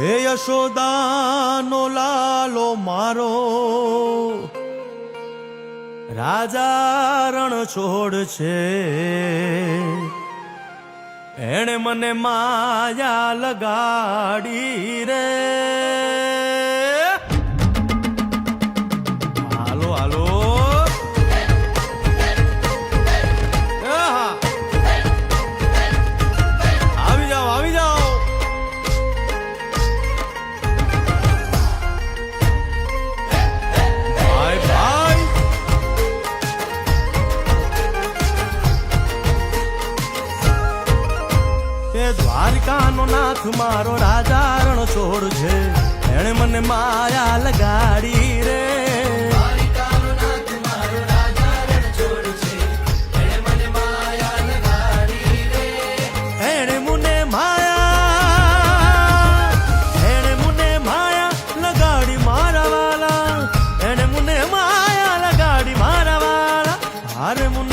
હે યશોદાનો લાલો મારો રાજા રણ છોડ છે, એણે મને માયા લગાડી રે. હાલો હાલો આવી જાઓ આવી જાઓ. ભાઈ ભાઈ તે દ્વારકાનો નાથ મારો રાજા રણ છોડ છે, એણે મને માયા લગાડી રે. એણે મને માયા લગાડી મારા વાલા, એણે મને માયા લગાડી મારા વાલા. હારે મુને